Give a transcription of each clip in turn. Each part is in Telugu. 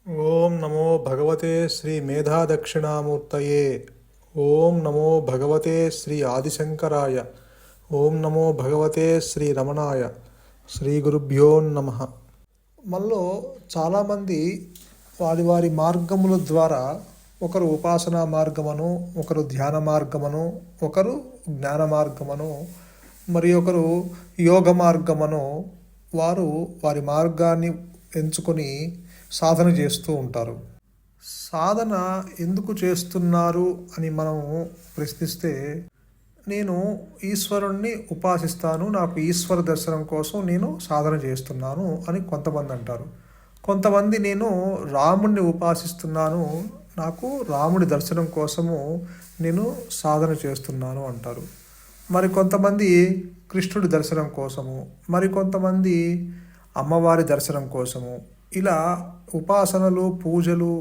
ఓం నమో భగవతే శ్రీ మేధాదక్షిణామూర్తయే. ఓం నమో భగవతే శ్రీ ఆదిశంకరాయ. ఓం నమో భగవతే శ్రీ రమణాయ. శ్రీ గురుభ్యో నమ. మనలో చాలామంది వారి వారి మార్గముల ద్వారా ఒకరు ఉపాసనా మార్గమను, ఒకరు ధ్యాన మార్గమను, ఒకరు జ్ఞాన మార్గమను, మరి ఒకరు యోగ మార్గమను వారు వారి మార్గాన్ని ఎంచుకొని సాధన చేస్తూ ఉంటారు. సాధన ఎందుకు చేస్తున్నారు అని మనం ప్రశ్నిస్తే, నేను ఈశ్వరుణ్ణి ఉపాసిస్తాను, నాకు ఈశ్వర దర్శనం కోసం నేను సాధన చేస్తున్నాను అని కొంతమంది అంటారు. కొంతమంది నేను రాముణ్ణి ఉపాసిస్తున్నాను, నాకు రాముడి దర్శనం కోసము నేను సాధన చేస్తున్నాను అంటారు. మరి కొంతమంది కృష్ణుడి దర్శనం కోసము, మరి కొంతమంది అమ్మవారి దర్శనం కోసము, ఇలా ఉపాసనలు, పూజలు,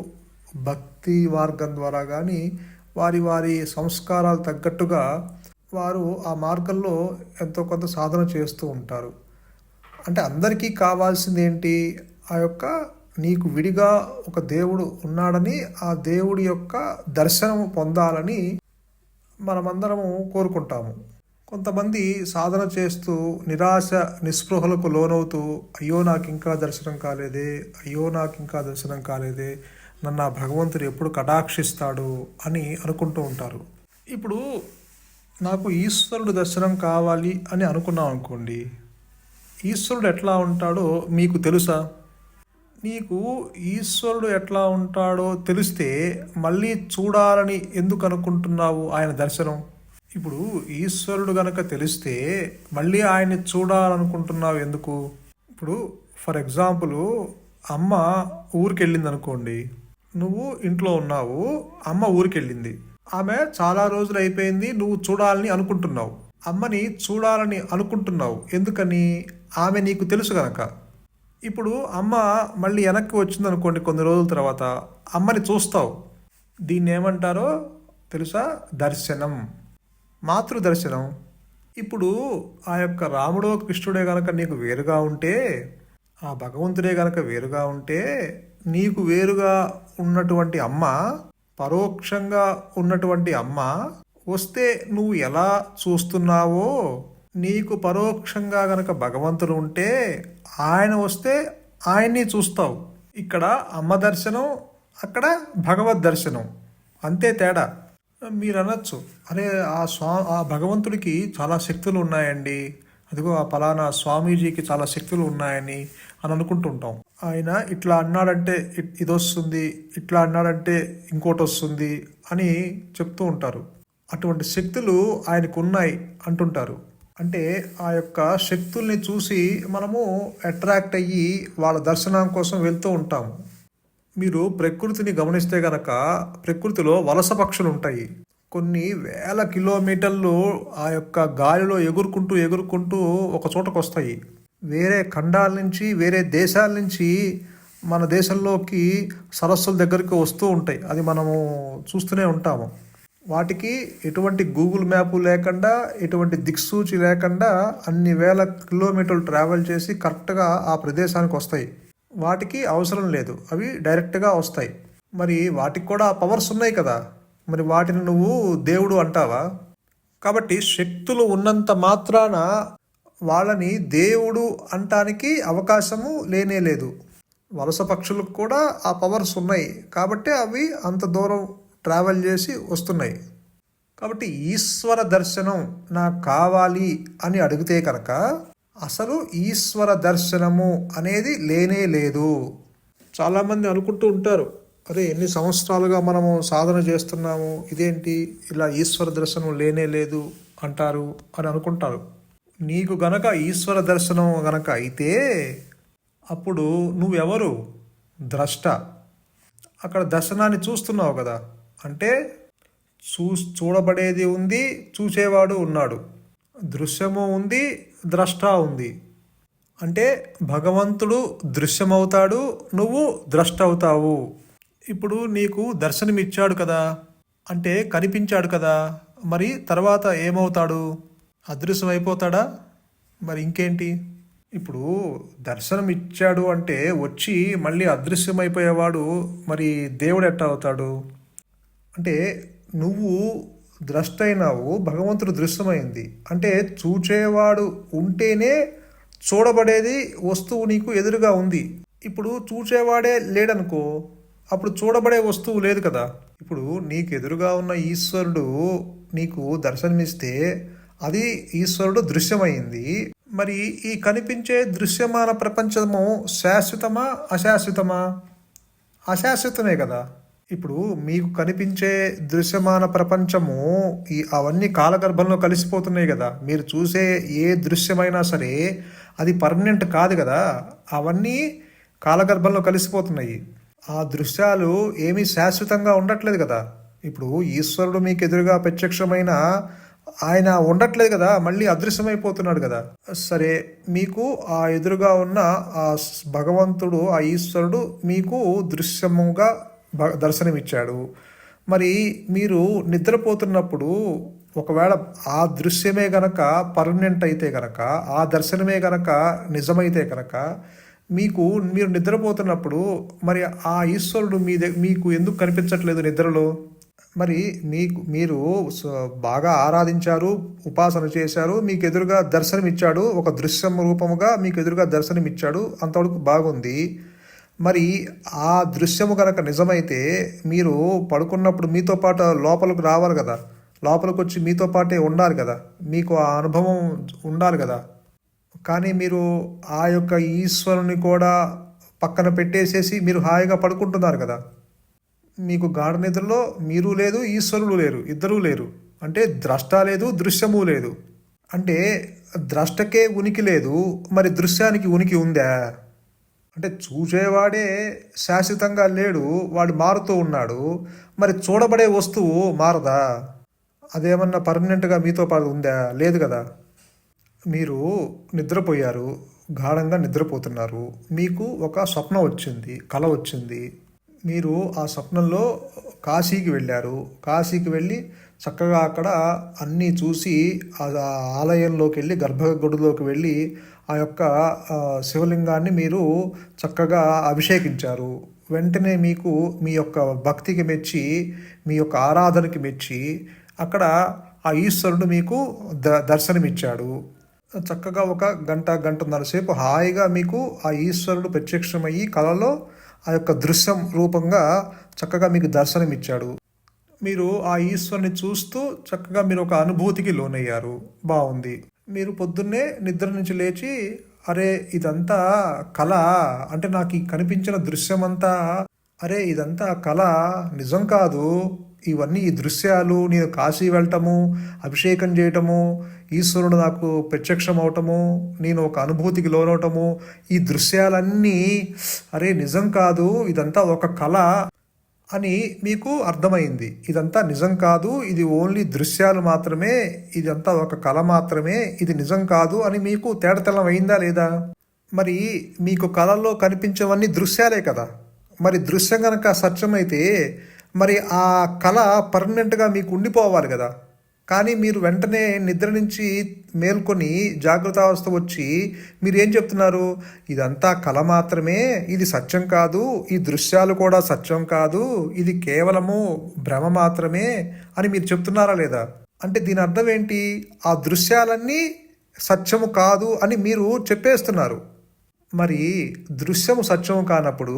భక్తి మార్గం ద్వారా కానీ వారి వారి సంస్కారాలు తగ్గట్టుగా వారు ఆ మార్గంలో ఎంతో కొంత సాధన చేస్తూ ఉంటారు. అంటే అందరికీ కావాల్సింది ఏంటి? ఆ యొక్క నీకు విడిగా ఒక దేవుడు ఉన్నాడని, ఆ దేవుడి యొక్క దర్శనం పొందాలని మనమందరము కోరుకుంటాము. కొంతమంది సాధన చేస్తూ నిరాశ నిస్పృహలకు లోనవుతూ, అయ్యో నాకు ఇంకా దర్శనం కాలేదే, అయ్యో నాకు ఇంకా దర్శనం కాలేదే, నన్ను ఆ భగవంతుడు ఎప్పుడు కటాక్షిస్తాడు అని అనుకుంటూ ఉంటారు. ఇప్పుడు నాకు ఈశ్వరుడు దర్శనం కావాలి అని అనుకున్నాం అనుకోండి, ఈశ్వరుడు ఎట్లా ఉంటాడో మీకు తెలుసా? నీకు ఈశ్వరుడు ఎట్లా ఉంటాడో తెలిస్తే మళ్ళీ చూడాలని ఎందుకు అనుకుంటున్నావు ఆయన దర్శనం? ఇప్పుడు ఈశ్వరుడు గనక తెలిస్తే మళ్ళీ ఆయన్ని చూడాలనుకుంటున్నావు ఎందుకు? ఇప్పుడు ఫర్ ఎగ్జాంపుల్, అమ్మ ఊరికి వెళ్ళింది అనుకోండి, నువ్వు ఇంట్లో ఉన్నావు, అమ్మ ఊరికి వెళ్ళింది, ఆమె చాలా రోజులు అయిపోయింది, నువ్వు చూడాలని అనుకుంటున్నావు, అమ్మని చూడాలని అనుకుంటున్నావు. ఎందుకని? ఆమె నీకు తెలుసు గనక. ఇప్పుడు అమ్మ మళ్ళీ వెనక్కి వచ్చింది అనుకోండి, కొన్ని రోజుల తర్వాత అమ్మని చూస్తావు. దీన్ని ఏమంటారో తెలుసా? దర్శనం, మాతృదర్శనం. ఇప్పుడు ఆ యొక్క రాముడో కృష్ణుడే గనక నీకు వేరుగా ఉంటే, ఆ భగవంతుడే గనక వేరుగా ఉంటే, నీకు వేరుగా ఉన్నటువంటి అమ్మ, పరోక్షంగా ఉన్నటువంటి అమ్మ వస్తే నువ్వు ఎలా చూస్తున్నావో, నీకు పరోక్షంగా గనక భగవంతుడు ఉంటే ఆయన వస్తే ఆయన్ని చూస్తావు. ఇక్కడ అమ్మ దర్శనం, అక్కడ భగవద్ దర్శనం, అంతే తేడా. మీరు అనొచ్చు, అరే ఆ భగవంతుడికి చాలా శక్తులు ఉన్నాయండి, అదిగో ఆ పలానా స్వామీజీకి చాలా శక్తులు ఉన్నాయని అని అనుకుంటుంటాం. ఆయన ఇట్లా అన్నాడంటే ఇది వస్తుంది, ఇట్లా అన్నాడంటే ఇంకోటి వస్తుంది అని చెప్తూ ఉంటారు. అటువంటి శక్తులు ఆయనకు ఉన్నాయి అంటుంటారు. అంటే ఆ యొక్క శక్తుల్ని చూసి మనము అట్రాక్ట్ అయ్యి వాళ్ళ దర్శనం కోసం వెళ్తూ ఉంటాము. మీరు ప్రకృతిని గమనిస్తే గనక, ప్రకృతిలో వలస పక్షులు ఉంటాయి. కొన్ని వేల కిలోమీటర్లు ఆ యొక్క గాలిలో ఎగురుకుంటూ ఒక చోటకు వస్తాయి. వేరే ఖండాల నుంచి, వేరే దేశాల నుంచి మన దేశంలోకి సరస్సుల దగ్గరికి వస్తూ ఉంటాయి. అది మనము చూస్తూనే ఉంటాము. వాటికి ఎటువంటి గూగుల్ మ్యాప్ లేకుండా, ఎటువంటి దిక్సూచి లేకుండా అన్ని వేల కిలోమీటర్లు ట్రావెల్ చేసి కరెక్ట్గా ఆ ప్రదేశానికి వస్తాయి. వాటికి అవసరం లేదు, అవి డైరెక్ట్గా వస్తాయి. మరి వాటికి కూడా పవర్స్ ఉన్నాయి కదా, మరి వాటిని నువ్వు దేవుడు అంటావా? కాబట్టి శక్తులు ఉన్నంత మాత్రాన వాళ్ళని దేవుడు అంటానికి అవకాశము లేనే లేదు. వలస పక్షులకు కూడా ఆ పవర్స్ ఉన్నాయి కాబట్టి అవి అంత దూరం ట్రావెల్ చేసి వస్తున్నాయి. కాబట్టి ఈశ్వర దర్శనం నాకు కావాలి అని అడిగితే కనుక అసలు ఈశ్వర దర్శనము అనేది లేనే లేదు. చాలామంది అనుకుంటూ ఉంటారు, అరే ఎన్ని సంవత్సరాలుగా మనము సాధన చేస్తున్నాము, ఇదేంటి ఇలా ఈశ్వర దర్శనం లేనే లేదు అంటారు అని అనుకుంటారు. నీకు గనక ఈశ్వర దర్శనం గనక అయితే అప్పుడు నువ్వెవరు? ద్రష్ట. అక్కడ దర్శనాన్ని చూస్తున్నావు కదా, అంటే చూడబడేది ఉంది, చూసేవాడు ఉన్నాడు, దృశ్యము ఉంది, ద్రష్ట ఉంది. అంటే భగవంతుడు దృశ్యమవుతాడు, నువ్వు ద్రష్ట అవుతావు. ఇప్పుడు నీకు దర్శనమిచ్చాడు కదా, అంటే కనిపించాడు కదా, మరి తర్వాత ఏమవుతాడు? అదృశ్యం అయిపోతాడా? మరి ఇంకేంటి? ఇప్పుడు దర్శనం ఇచ్చాడు అంటే వచ్చి మళ్ళీ అదృశ్యమైపోయేవాడు మరి దేవుడు ఎట్టా అవుతాడు? అంటే నువ్వు ద్రష్ట అయినావు, భగవంతుడు దృశ్యమైంది. అంటే చూచేవాడు ఉంటేనే చూడబడేది వస్తువు నీకు ఎదురుగా ఉంది. ఇప్పుడు చూచేవాడే లేడనుకో, అప్పుడు చూడబడే వస్తువు లేదు కదా. ఇప్పుడు నీకు ఎదురుగా ఉన్న ఈశ్వరుడు నీకు దర్శనమిస్తే అది ఈశ్వరుడు దృశ్యమైంది. మరి ఈ కనిపించే దృశ్యమాన ప్రపంచము శాశ్వతమా అశాశ్వతమా? అశాశ్వతమే కదా. ఇప్పుడు మీకు కనిపించే దృశ్యమాన ప్రపంచము అవన్నీ కాలగర్భంలో కలిసిపోతున్నాయి కదా. మీరు చూసే ఏ దృశ్యమైనా సరే అది పర్మనెంట్ కాదు కదా. అవన్నీ కాలగర్భంలో కలిసిపోతున్నాయి. ఆ దృశ్యాలు ఏమీ శాశ్వతంగా ఉండట్లేదు కదా. ఇప్పుడు ఈశ్వరుడు మీకు ఎదురుగా ప్రత్యక్షమైన ఆయన ఉండట్లేదు కదా, మళ్ళీ అదృశ్యమైపోతున్నాడు కదా. సరే, మీకు ఆ ఎదురుగా ఉన్న ఆ భగవంతుడు, ఆ ఈశ్వరుడు మీకు దృశ్యముగా దర్శనమిచ్చాడు. మరి మీరు నిద్రపోతున్నప్పుడు ఒకవేళ ఆ దృశ్యమే గనక పర్మనెంట్ అయితే గనక, ఆ దర్శనమే గనక నిజమైతే గనక, మీరు నిద్రపోతున్నప్పుడు మరి ఆ ఈశ్వరుడు మీకు ఎందుకు కనిపించట్లేదు నిద్రలో? మరి మీరు బాగా ఆరాధించారు, ఉపాసన చేశారు, మీకు ఎదురుగా దర్శనం ఇచ్చాడు, ఒక దృశ్యం రూపముగా మీకు ఎదురుగా దర్శనం ఇచ్చాడు, అంతవరకు బాగుంది. మరి ఆ దృశ్యము కనుక నిజమైతే మీరు పడుకున్నప్పుడు మీతో పాటు లోపలికి రావాలి కదా, లోపలికి వచ్చి మీతో పాటే ఉండాలి కదా, మీకు ఆ అనుభవం ఉండాలి కదా. కానీ మీరు ఆ యొక్క ఈశ్వరుని కూడా పక్కన పెట్టేసేసి మీరు హాయిగా పడుకుంటున్నారు కదా. మీకు గాఢ నిద్రలో మీరు లేదు, ఈశ్వరుడు లేరు, ఇద్దరూ లేరు. అంటే ద్రష్ట లేదు, దృశ్యము లేదు. అంటే ద్రష్టకే ఉనికి లేదు, మరి దృశ్యానికి ఉనికి ఉందా? అంటే చూసేవాడే శాశ్వతంగా లేడు, వాడు మారుతూ ఉన్నాడు. మరి చూడబడే వస్తువు మారదా? అదేమన్నా పర్మనెంట్గా మీతో పాటు ఉందా? లేదు కదా. మీరు నిద్రపోయారు, గాఢంగా నిద్రపోతున్నారు. మీకు ఒక స్వప్నం వచ్చింది, కల వచ్చింది. మీరు ఆ స్వప్నంలో కాశీకి వెళ్ళారు. కాశీకి వెళ్ళి చక్కగా అక్కడ అన్నీ చూసి ఆ ఆలయంలోకి వెళ్ళి, గర్భగుడిలోకి వెళ్ళి ఆ యొక్క శివలింగాన్ని మీరు చక్కగా అభిషేకించారు. వెంటనే మీకు మీ యొక్క భక్తికి మెచ్చి, మీ యొక్క ఆరాధనకి మెచ్చి అక్కడ ఆ ఈశ్వరుడు మీకు దర్శనమిచ్చాడు. చక్కగా ఒక గంటన్నర సేపు హాయిగా మీకు ఆ ఈశ్వరుడు ప్రత్యక్షమయ్యి కలలో ఆ యొక్క దృశ్యం రూపంగా చక్కగా మీకు దర్శనం ఇచ్చాడు. మీరు ఆ ఈశ్వరుని చూస్తూ చక్కగా మీరు ఒక అనుభూతికి లోనయ్యారు. బాగుంది. మీరు పొద్దున్నే నిద్ర నుంచి లేచి, అరే ఇదంతా కళ, అంటే నాకు ఈ కనిపించిన దృశ్యమంతా, అరే ఇదంతా కళ, నిజం కాదు, ఇవన్నీ ఈ దృశ్యాలు, నేను కాశీ వెళ్ళటము, అభిషేకం చేయటము, ఈశ్వరుడు నాకు ప్రత్యక్షం అవటము, నేను ఒక అనుభూతికి లోనవటము, ఈ దృశ్యాలన్నీ అరే నిజం కాదు, ఇదంతా ఒక కళ అని మీకు అర్థమైంది. ఇదంతా నిజం కాదు, ఇది ఓన్లీ దృశ్యాలు మాత్రమే, ఇదంతా ఒక కళ మాత్రమే, ఇది నిజం కాదు అని మీకు తేటతెల్లం అయిందా లేదా? మరి మీకు కళల్లో కనిపించేవన్నీ దృశ్యాలే కదా. మరి దృశ్యం కనుక సత్యమైతే మరి ఆ కళ పర్మనెంట్గా మీకు ఉండిపోవాలి కదా. కానీ మీరు వెంటనే నిద్ర నుంచి మేల్కొని జాగృతావస్థ వచ్చి మీరు ఏం చెప్తున్నారు? ఇదంతా కళ మాత్రమే, ఇది సత్యం కాదు, ఈ దృశ్యాలు కూడా సత్యం కాదు, ఇది కేవలము భ్రమ మాత్రమే అని మీరు చెప్తున్నారా లేదా? అంటే దీని అర్థం ఏంటి? ఆ దృశ్యాలన్నీ సత్యము కాదు అని మీరు చెప్పేస్తున్నారు. మరి దృశ్యము సత్యము కానప్పుడు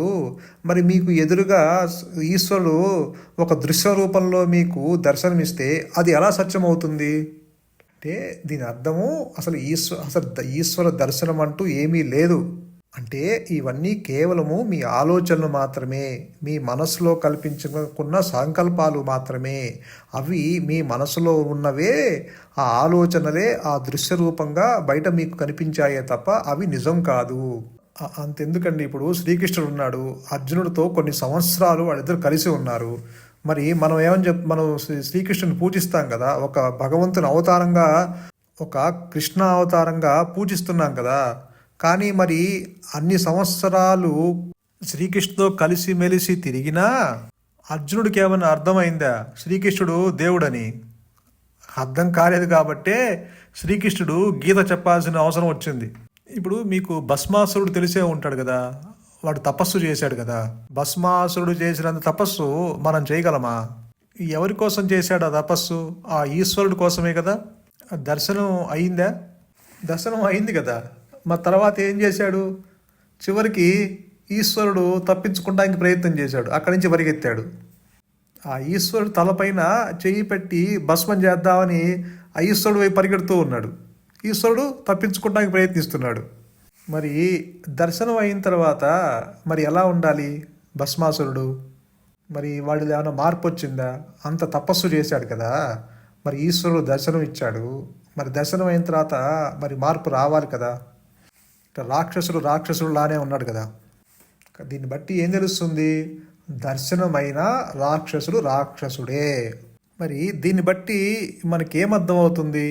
మరి మీకు ఎదురుగా ఈశ్వరుడు ఒక దృశ్య రూపంలో మీకు దర్శనమిస్తే అది ఎలా సత్యం అవుతుంది? అంటే దీని అర్థము అసలు ఈశ్వర దర్శనం అంటూ ఏమీ లేదు. అంటే ఇవన్నీ కేవలము మీ ఆలోచనలు మాత్రమే, మీ మనసులో కల్పించుకున్న సంకల్పాలు మాత్రమే. అవి మీ మనసులో ఉన్నవే, ఆ ఆలోచనలే ఆ దృశ్య రూపంగా బయట మీకు కనిపించాయే తప్ప అవి నిజం కాదు. అంతెందుకండి, ఇప్పుడు శ్రీకృష్ణుడు ఉన్నాడు, అర్జునుడితో కొన్ని సంవత్సరాలు వాళ్ళిద్దరు కలిసి ఉన్నారు. మరి మనం శ్రీకృష్ణుని పూజిస్తాం కదా, ఒక భగవంతుని అవతారంగా, ఒక కృష్ణ అవతారంగా పూజిస్తున్నాం కదా. కానీ మరి అన్ని సంవత్సరాలు శ్రీకృష్ణుతో కలిసి మెలిసి తిరిగినా అర్జునుడికి ఏమైనా అర్థమైందా శ్రీకృష్ణుడు దేవుడని? అర్థం కాలేదు కాబట్టే శ్రీకృష్ణుడు గీత చెప్పాల్సిన అవసరం వచ్చింది. ఇప్పుడు మీకు భస్మాసురుడు తెలిసే ఉంటాడు కదా, వాడు తపస్సు చేశాడు కదా. భస్మాసురుడు చేసినంత తపస్సు మనం చేయగలమా? ఎవరి కోసం చేశాడు ఆ తపస్సు? ఆ ఈశ్వరుడు కోసమే కదా. ఆ దర్శనం అయిందా? దర్శనం అయింది కదా. మరి తర్వాత ఏం చేశాడు? చివరికి ఈశ్వరుడు తప్పించుకోవడానికి ప్రయత్నం చేశాడు, అక్కడి నుంచి పరిగెత్తాడు. ఆ ఈశ్వరుడు తలపైన చెయ్యి పెట్టి భస్మం చేద్దామని ఆ ఈశ్వరుడు వైపు పరిగెడుతూ ఉన్నాడు. ఈశ్వరుడు తప్పించుకోవడానికి ప్రయత్నిస్తున్నాడు. మరి దర్శనం అయిన తర్వాత మరి ఎలా ఉండాలి భస్మాసురుడు? మరి వాడిలో ఏమైనా మార్పు వచ్చిందా? అంత తపస్సు చేశాడు కదా, మరి ఈశ్వరుడు దర్శనం ఇచ్చాడు. మరి దర్శనం అయిన తర్వాత మరి మార్పు రావాలి కదా. రాక్షసుడు లానే ఉన్నాడు కదా. దీన్ని బట్టి ఏం తెలుస్తుంది? దర్శనమైన రాక్షసుడే. మరి దీన్ని బట్టి మనకేమర్థం అవుతుంది?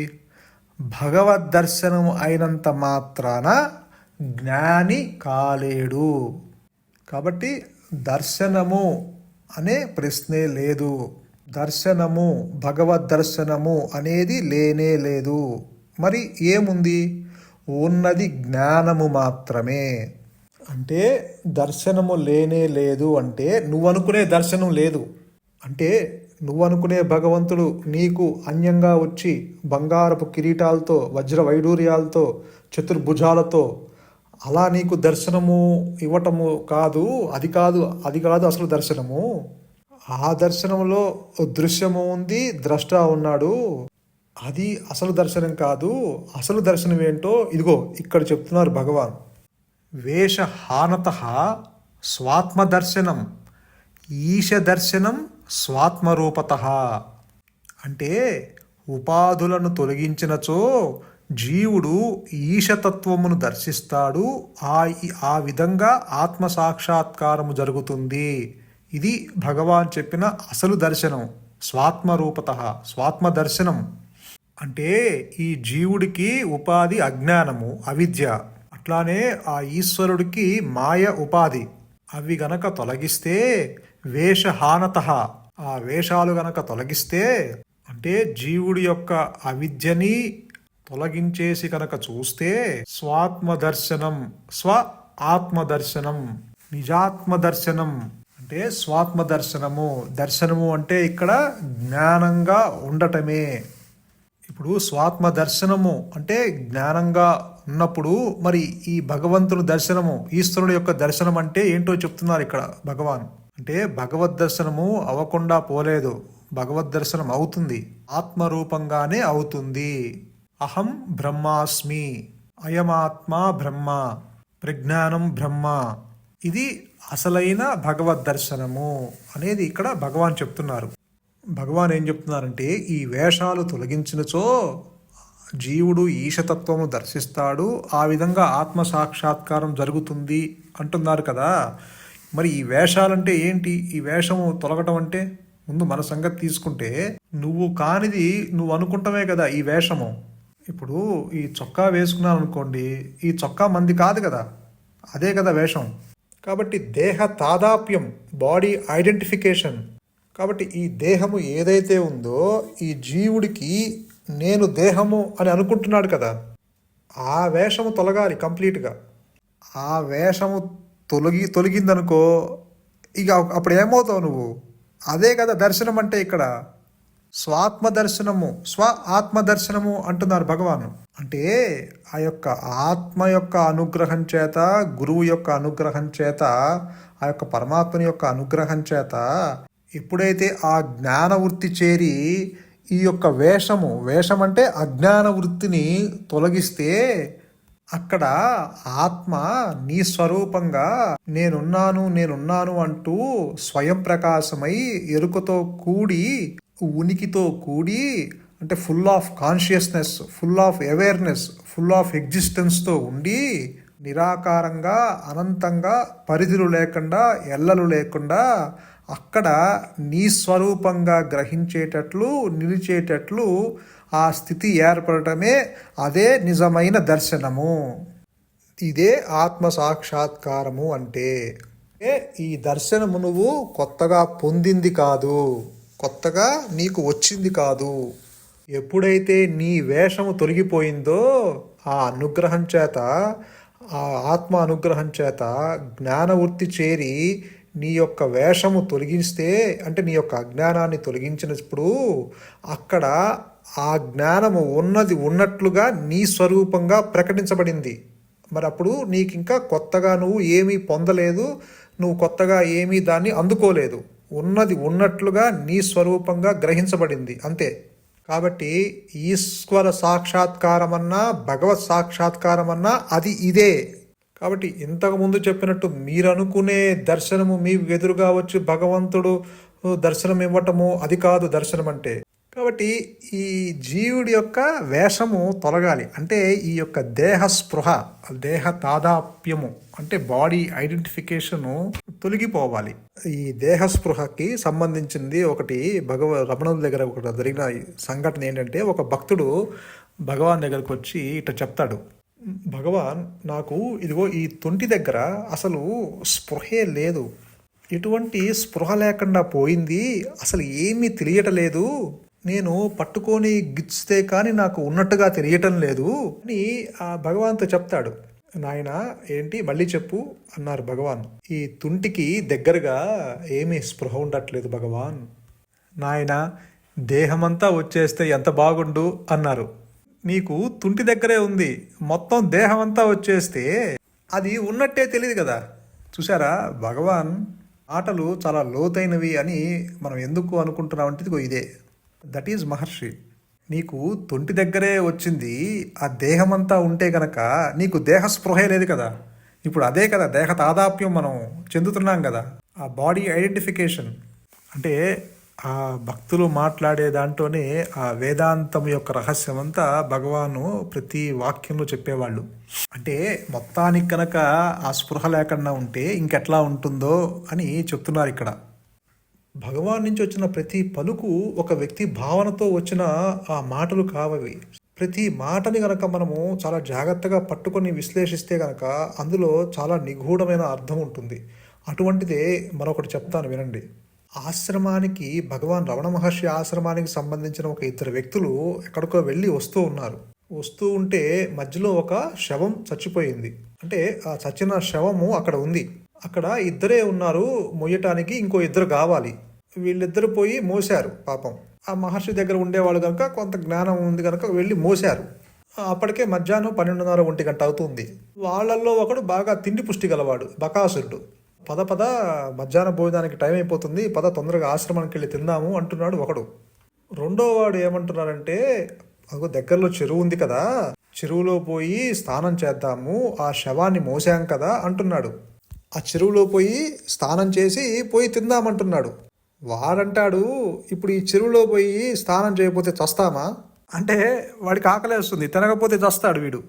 భగవద్ దర్శనం అయినంత మాత్రాన జ్ఞాని కాలేడు. కాబట్టి దర్శనము అనే ప్రశ్నే లేదు. దర్శనము, భగవద్ దర్శనము అనేది లేనే లేదు. మరి ఏముంది? ఉన్నది జ్ఞానము మాత్రమే. అంటే దర్శనము లేనే లేదు అంటే నువ్వు అనుకునే దర్శనం లేదు. అంటే నువ్వు అనుకునే భగవంతుడు నీకు అన్యంగా వచ్చి బంగారపు కిరీటాలతో, వజ్ర వైడూర్యాలతో, చతుర్భుజాలతో అలా నీకు దర్శనము ఇవ్వటము కాదు. అది కాదు అసలు దర్శనము. ఆ దర్శనంలో దృశ్యము ఉంది, ద్రష్ట ఉన్నాడు. అది అసలు దర్శనం కాదు. అసలు దర్శనం ఏంటో ఇదిగో ఇక్కడ చెప్తున్నారు భగవాన్. వేషహానత స్వాత్మదర్శనం, ఈశదర్శనం స్వాత్మరూపత. అంటే ఉపాధులను తొలగించినచో జీవుడు ఈశతత్వమును దర్శిస్తాడు. ఆ విధంగా ఆత్మసాక్షాత్కారము జరుగుతుంది. ఇది భగవాన్ చెప్పిన అసలు దర్శనం, స్వాత్మరూపత, స్వాత్మదర్శనం. అంటే ఈ జీవుడికి ఉపాధి అజ్ఞానము, అవిద్య. అట్లానే ఆ ఈశ్వరుడికి మాయ ఉపాధి. అవి గనక తొలగిస్తే వేషహానత, ఆ వేషాలు గనక తొలగిస్తే, అంటే జీవుడి యొక్క అవిద్యని తొలగించేసి కనుక చూస్తే స్వాత్మదర్శనం, స్వ ఆత్మదర్శనం, నిజాత్మదర్శనం. అంటే స్వాత్మదర్శనము, దర్శనము అంటే ఇక్కడ జ్ఞానంగా ఉండటమే. ఇప్పుడు స్వాత్మ దర్శనము అంటే జ్ఞానంగా ఉన్నప్పుడు మరి ఈ భగవంతుని దర్శనము, ఈశ్వరుడు యొక్క దర్శనం అంటే ఏంటో చెప్తున్నారు ఇక్కడ భగవాన్. అంటే భగవద్ దర్శనము అవ్వకుండా పోలేదు, భగవద్ దర్శనం అవుతుంది, ఆత్మరూపంగానే అవుతుంది. అహం బ్రహ్మాస్మి, అయమాత్మా బ్రహ్మ, ప్రజ్ఞానం బ్రహ్మ. ఇది అసలైన భగవద్ దర్శనము అనేది ఇక్కడ భగవాన్ చెప్తున్నారు. భగవాన్ ఏం చెప్తున్నారంటే ఈ వేషాలు తొలగించినచో జీవుడు ఈశతత్వము దర్శిస్తాడు, ఆ విధంగా ఆత్మ సాక్షాత్కారం జరుగుతుంది అంటున్నారు కదా. మరి ఈ వేషాలంటే ఏంటి? ఈ వేషము తొలగటం అంటే ముందు మన సంగతి తీసుకుంటే నువ్వు కానిది నువ్వు అనుకుంటామే కదా ఈ వేషము. ఇప్పుడు ఈ చొక్కా వేసుకున్నాను అనుకోండి, ఈ చొక్కా మంది కాదు కదా, అదే కదా వేషం. కాబట్టి దేహ తాదాప్యం, బాడీ ఐడెంటిఫికేషన్. కాబట్టి ఈ దేహము ఏదైతే ఉందో ఈ జీవుడికి నేను దేహము అని అనుకుంటున్నాడు కదా, ఆ వేషము తొలగాలి కంప్లీట్గా. ఆ వేషము తొలగిందనుకో, ఇక అప్పుడు ఏమవుతావు నువ్వు? అదే కదా దర్శనం అంటే ఇక్కడ. స్వాత్మదర్శనము, స్వ ఆత్మదర్శనము అంటున్నారు భగవాను. అంటే ఆ యొక్క ఆత్మ యొక్క అనుగ్రహం చేత, గురువు యొక్క అనుగ్రహం చేత, ఆ యొక్క పరమాత్మని యొక్క అనుగ్రహం చేత ఎప్పుడైతే ఆ జ్ఞాన వృత్తి చేరి ఈ యొక్క వేషం అంటే అజ్ఞాన వృత్తిని తొలగిస్తే అక్కడ ఆత్మ నీ స్వరూపంగా నేనున్నాను అంటూ స్వయం ప్రకాశమై ఎరుకతో కూడి, ఉనికితో కూడి, అంటే full of consciousness, full of awareness, full of ఎగ్జిస్టెన్స్తో ఉండి నిరాకారంగా, అనంతంగా, పరిధులు లేకుండా, ఎల్లలు లేకుండా అక్కడ నీ స్వరూపంగా గ్రహించేటట్లు, నిలిచేటట్లు ఆ స్థితి ఏర్పడటమే అదే నిజమైన దర్శనము. ఇదే ఆత్మ సాక్షాత్కారము అంటే. ఈ దర్శనము నువ్వు కొత్తగా పొందింది కాదు, కొత్తగా నీకు వచ్చింది కాదు. ఎప్పుడైతే నీ వేషము తొలగిపోయిందో ఆ అనుగ్రహం చేత, ఆ ఆత్మ అనుగ్రహం చేత జ్ఞానవృత్తి చేరి నీ యొక్క వేషము తొలగిస్తే, అంటే నీ యొక్క అజ్ఞానాన్ని తొలగించినప్పుడు అక్కడ ఆ జ్ఞానము ఉన్నది ఉన్నట్లుగా నీ స్వరూపంగా ప్రకటించబడింది. మరి అప్పుడు నీకు ఇంకా కొత్తగా నువ్వు ఏమీ పొందలేదు, నువ్వు కొత్తగా ఏమీ దాన్ని అందుకోలేదు. ఉన్నది ఉన్నట్లుగా నీ స్వరూపంగా గ్రహించబడింది అంతే. కాబట్టి ఈశ్వర సాక్షాత్కారమన్నా భగవత్ సాక్షాత్కారమన్నా అది ఇదే. కాబట్టి ఇంతకుముందు చెప్పినట్టు మీరు అనుకునే దర్శనము మీకు ఎదురుగా వచ్చి భగవంతుడు దర్శనం ఇవ్వటము అది కాదు దర్శనం అంటే. కాబట్టి ఈ జీవుడి యొక్క వేషము తొలగాలి అంటే ఈ యొక్క దేహ స్పృహ, దేహ తాదాప్యము అంటే బాడీ ఐడెంటిఫికేషను తొలగిపోవాలి. ఈ దేహ స్పృహకి సంబంధించింది ఒకటి రమణుల దగ్గర ఒకటి జరిగిన సంఘటన ఏంటంటే, ఒక భక్తుడు భగవాన్ దగ్గరకు వచ్చి ఇట్లా చెప్తాడు, భగవాన్ నాకు ఇదిగో ఈ తొంటి దగ్గర అసలు స్పృహే లేదు, ఎటువంటి స్పృహ లేకుండా పోయింది, అసలు ఏమీ తెలియటలేదు, నేను పట్టుకొని గిచ్చితే కానీ నాకు ఉన్నట్టుగా తెలియటం లేదు అని ఆ భగవాన్తో చెప్తాడు. నాయన ఏంటి మళ్ళీ చెప్పు అన్నారు భగవాన్. ఈ తుంటికి దగ్గరగా ఏమీ స్పృహ ఉండట్లేదు భగవాన్. నాయన దేహమంతా వచ్చేస్తే ఎంత బాగుండు అన్నారు. నీకు తుంటి దగ్గరే ఉంది, మొత్తం దేహం అంతా వచ్చేస్తే అది ఉన్నట్టే తెలియదు కదా. చూసారా భగవాన్ ఆటలు చాలా లోతైనవి అని మనం ఎందుకు అనుకుంటున్నామంటే ఇదిగో ఇదే. దట్ ఈజ్ మహర్షి. నీకు తొంటి దగ్గరే వచ్చింది, ఆ దేహమంతా ఉంటే కనుక నీకు దేహ స్పృహే లేదు కదా. ఇప్పుడు అదే కదా దేహ తాదాప్యం మనం చెందుతున్నాం కదా, ఆ బాడీ ఐడెంటిఫికేషన్. అంటే ఆ భక్తులు మాట్లాడే దాంట్లోనే ఆ వేదాంతం యొక్క రహస్యం అంతా భగవాను ప్రతి వాక్యంలో చెప్పేవాళ్ళు. అంటే మొత్తానికి కనుక ఆ స్పృహ లేకుండా ఉంటే ఇంకెట్లా ఉంటుందో అని చెప్తున్నారు ఇక్కడ. భగవాన్ నుంచి వచ్చిన ప్రతి పలుకు ఒక వ్యక్తి భావనతో వచ్చిన ఆ మాటలు కావవి. ప్రతి మాటని గనక మనము చాలా జాగ్రత్తగా పట్టుకొని విశ్లేషిస్తే గనక అందులో చాలా నిగూఢమైన అర్థం ఉంటుంది. అటువంటిదే మరొకటి చెప్తాను వినండి. ఆశ్రమానికి భగవాన్ రమణ మహర్షి ఆశ్రమానికి సంబంధించిన ఒక ఇద్దరు వ్యక్తులు ఎక్కడికో వెళ్ళి వస్తూ ఉన్నారు. వస్తూ ఉంటే మధ్యలో ఒక శవం చచ్చిపోయింది. అంటే ఆ చచ్చిన శవము అక్కడ ఉంది. అక్కడ ఇద్దరే ఉన్నారు, మొయ్యటానికి ఇంకో ఇద్దరు కావాలి. వీళ్ళిద్దరు పోయి మోశారు. పాపం ఆ మహర్షి దగ్గర ఉండేవాళ్ళు కనుక కొంత జ్ఞానం ఉంది కనుక వెళ్ళి మోశారు. అప్పటికే మధ్యాహ్నం 12:30-1 అవుతుంది. వాళ్ళల్లో ఒకడు బాగా తిండి పుష్టి గలవాడు, బకాసురుడు. పద మధ్యాహ్నం భోజనానికి టైం అయిపోతుంది, పద తొందరగా ఆశ్రమానికి వెళ్ళి తిందాము అంటున్నాడు ఒకడు. రెండో వాడు ఏమంటున్నారంటే, అగో దగ్గరలో చెరువు ఉంది కదా, చెరువులో పోయి స్నానం చేద్దాము, ఆ శవాన్ని మోసాం కదా అంటున్నాడు. ఆ చెరువులో పోయి స్నానం చేసి పోయి తిందామంటున్నాడు. వాడంటాడు, ఇప్పుడు ఈ చెరువులో పోయి స్నానం చేయకపోతే చస్తామా అంటే వాడికి ఆకలేస్తుంది, తినకపోతే చస్తాడు వీడు.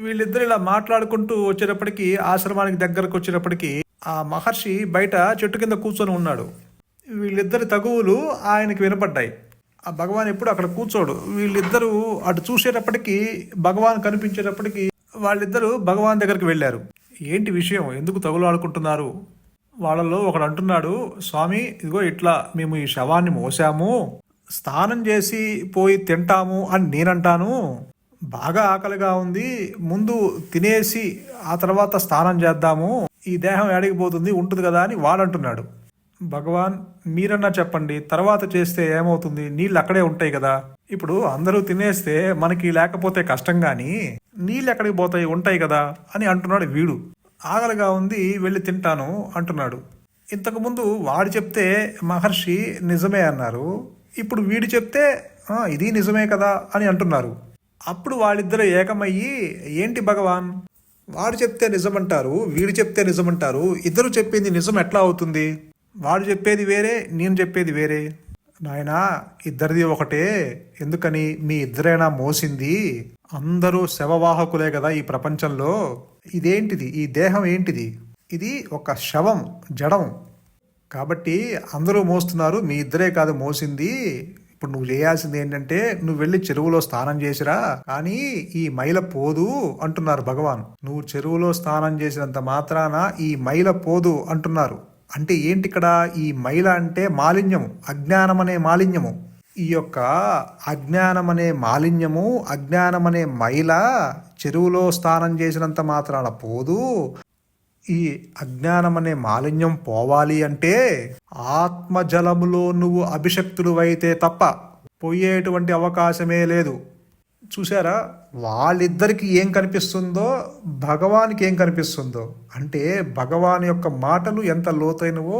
వీళ్ళిద్దరు ఇలా మాట్లాడుకుంటూ వచ్చేటప్పటికి ఆశ్రమానికి దగ్గరకు వచ్చేటప్పటికి ఆ మహర్షి బయట చెట్టు కింద కూర్చొని ఉన్నాడు. వీళ్ళిద్దరి తగువులు ఆయనకి వినపడ్డాయి. ఆ భగవాన్ ఎప్పుడు అక్కడ కూర్చోడు. వీళ్ళిద్దరూ అటు చూసేటప్పటికి భగవాన్ కనిపించేటప్పటికి వాళ్ళిద్దరూ భగవాన్ దగ్గరికి వెళ్ళారు. ఏంటి విషయం, ఎందుకు తగులాడుకుంటున్నారు? వాళ్ళలో ఒకడు అంటున్నాడు, స్వామి ఇదిగో ఇట్లా మేము ఈ శవాన్ని మోసాము, స్నానం చేసి పోయి తింటాము అని నేనంటాను. బాగా ఆకలిగా ఉంది, ముందు తినేసి ఆ తర్వాత స్నానం చేద్దాము, ఈ దేహం ఏడిగిపోతుంది ఉంటుంది కదా అని వాడంటున్నాడు. భగవాన్ మీరన్నా చెప్పండి, తర్వాత చేస్తే ఏమవుతుంది, నీళ్ళు అక్కడే ఉంటాయి కదా. ఇప్పుడు అందరూ తినేస్తే మనకి లేకపోతే కష్టం, కానీ నీళ్ళు ఎక్కడికి పోతాయి, ఉంటాయి కదా అని అంటున్నాడు వీడు. ఆకలిగా ఉంది, వెళ్ళి తింటాను అంటున్నాడు. ఇంతకుముందు వాడు చెప్తే మహర్షి నిజమే అన్నారు, ఇప్పుడు వీడు చెప్తే ఇది నిజమే కదా అని అంటున్నారు. అప్పుడు వాళ్ళిద్దరూ ఏకమయ్యి, ఏంటి భగవాన్, వాడు చెప్తే నిజమంటారు, వీడు చెప్తే నిజమంటారు, ఇద్దరు చెప్పింది నిజం ఎట్లా అవుతుంది? వాడు చెప్పేది వేరే, నేను చెప్పేది వేరే. నాయనా ఇద్దరిది ఒకటే, ఎందుకని మీ ఇద్దరైనా మోసింది, అందరూ శవవాహకులే కదా ఈ ప్రపంచంలో. ఇదేంటిది, ఈ దేహం ఏంటిది, ఇది ఒక శవం, జడం. కాబట్టి అందరూ మోస్తున్నారు, మీ ఇద్దరే కాదు మోసింది. ఇప్పుడు నువ్వు చేయాల్సింది ఏంటంటే నువ్వు వెళ్ళి చెరువులో స్నానం చేసిరా, కానీ ఈ మైల పోదు అంటున్నారు భగవాన్. నువ్వు చెరువులో స్నానం చేసినంత మాత్రాన ఈ మైల పోదు అంటున్నారు. అంటే ఏంటి ఇక్కడ, ఈ మైల అంటే మాలిన్యము, అజ్ఞానం అనే మాలిన్యము. ఈ యొక్క అజ్ఞానం అనే మాలిన్యము, అజ్ఞానం అనే మైల చెరువులో స్నానం చేసినంత మాత్రాన పోదు. ఈ అజ్ఞానం అనే మాలిన్యం పోవాలి అంటే ఆత్మజలములో నువ్వు అభిషక్తుడు అయితే తప్ప పోయేటువంటి అవకాశమే లేదు. చూసారా, వాళ్ళిద్దరికి ఏం కనిపిస్తుందో భగవానికి ఏం కనిపిస్తుందో, అంటే భగవాన్ యొక్క మాటలు ఎంత లోతైనవో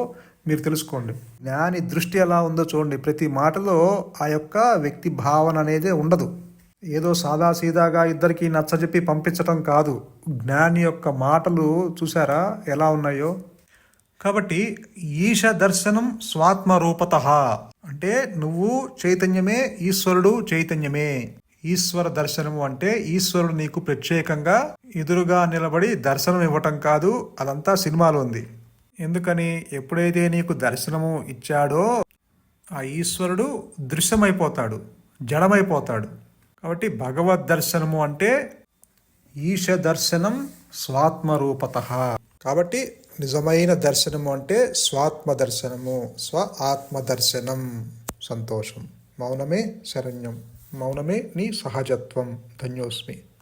మీరు తెలుసుకోండి. జ్ఞాని దృష్టి ఎలా ఉందో చూడండి. ప్రతి మాటలో ఆ యొక్క వ్యక్తి భావన అనేది ఉండదు. ఏదో సాదాసీదాగా ఇద్దరికి నచ్చజెప్పి పంపించటం కాదు. జ్ఞాని యొక్క మాటలు చూసారా ఎలా ఉన్నాయో. కాబట్టి ఈశ దర్శనం స్వాత్మరూపత అంటే నువ్వు చైతన్యమే, ఈశ్వరుడు చైతన్యమే. ఈశ్వర దర్శనము అంటే ఈశ్వరుడు నీకు ప్రత్యేకంగా ఎదురుగా నిలబడి దర్శనం ఇవ్వటం కాదు. అదంతా సినిమాలో ఉంది. ఎందుకని, ఎప్పుడైతే నీకు దర్శనము ఇచ్చాడో ఆ ఈశ్వరుడు దృశ్యమైపోతాడు, జడమైపోతాడు. కాబట్టి భగవద్ దర్శనము అంటే ఈశ దర్శనం స్వాత్మరూపత. కాబట్టి నిజమైన దర్శనము అంటే స్వాత్మ దర్శనము, ఆత్మ దర్శనం. సంతోషం. మౌనమే శరణ్యం. మౌనమే నీ సహజత్వం. ధన్యోస్మి.